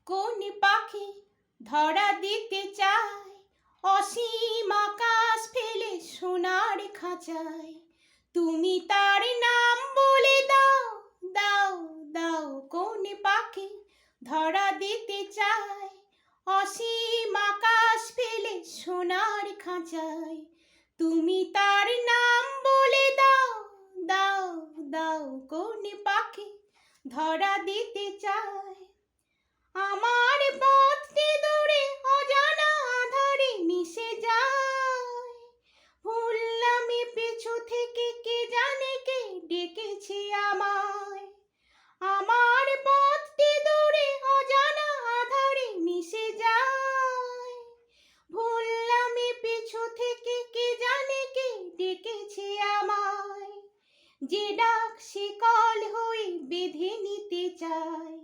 কোন পাখি ধরা দিতে চায় অসীম আকাশ ফেলে সোনার খাঁচায়? তুমি তার নাম বলে দাও, দাও, দাও। কোন পাখি ধরা দিতে চায় অসীম আকাশ ফেলে সোনার খাঁচায়? তুমি তার নাম বলে দাও, দাও, দাও। কোন পাখি ধরা দিতে চায়? আমার পথটি দূরে অজানা আধারে মিশে যায়, ভুললামই পিছু থেকে কে জানে কে ডেকেছে আমায়। আমার পথটি দূরে অজানা আধারে মিশে যায়, ভুললামই পিছু থেকে কে জানে কে ডেকেছে আমায়। যে ডাক শিকল হয়ে বেঁধে নিতে চায়,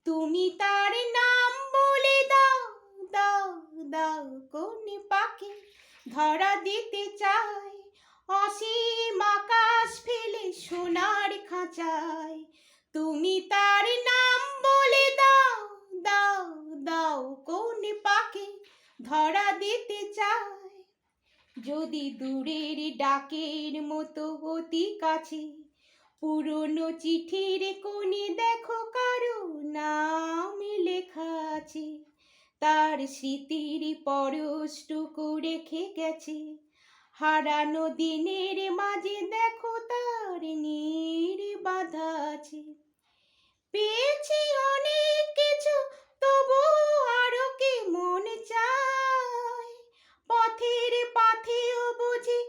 তুমি তার নাম বলে দাও, দাও, দাও। কোন পাখি ধরা দিতে চায় অসীম আকাশ ফেলে সোনার খাঁচায়? তুমি তার নাম বলে দাও, দাও, দাও। কোন পাখি ধরা দিতে চায়? যদি দূরের ডাকের মতো অতি কাছে পুরনো চিঠির কোণে দেখো কারো নাম লেখা আছে, তার স্মৃতির পরশটুকু রেখে গেছে হারানো দিনের মাঝে, দেখো তার নীড় বাঁধা আছে। পেয়েছি অনেক কিছু তবু আরো কি মন চায়, পথের পাথেও বুঝি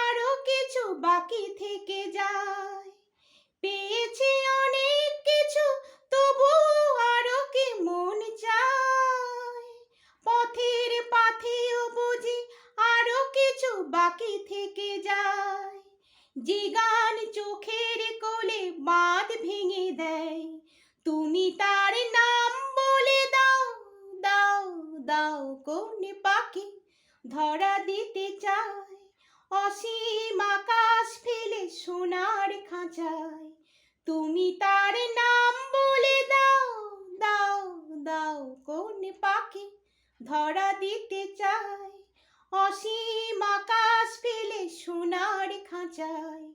আরো কিছু বাকি থেকে যায়। পেয়েছি অনেক কিছু তবু আরো কি মন চায়, পথের পাথেও বুঝি আরো কিছু বাকি থেকে যায়। যে গান চোখের কোলে বাঁধ ভেঙে দেয়, তুমি তার নাম বলে দাও, দাও, দাও। কোন পাখি ধরা দিতে চায় অসীম আকাশ ফেলে সোনার খাঁচায়? তুমি তার নাম বলে দাও, দাও, দাও। কোন পাখি ধরা দিতে চায় অসীম আকাশ ফেলে সোনার খাঁচায়?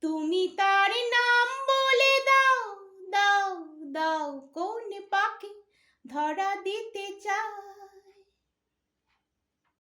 তুমি তার নাম বলে দাও, দাও, দাও। কোন পাখি ধরা দিতে চায়?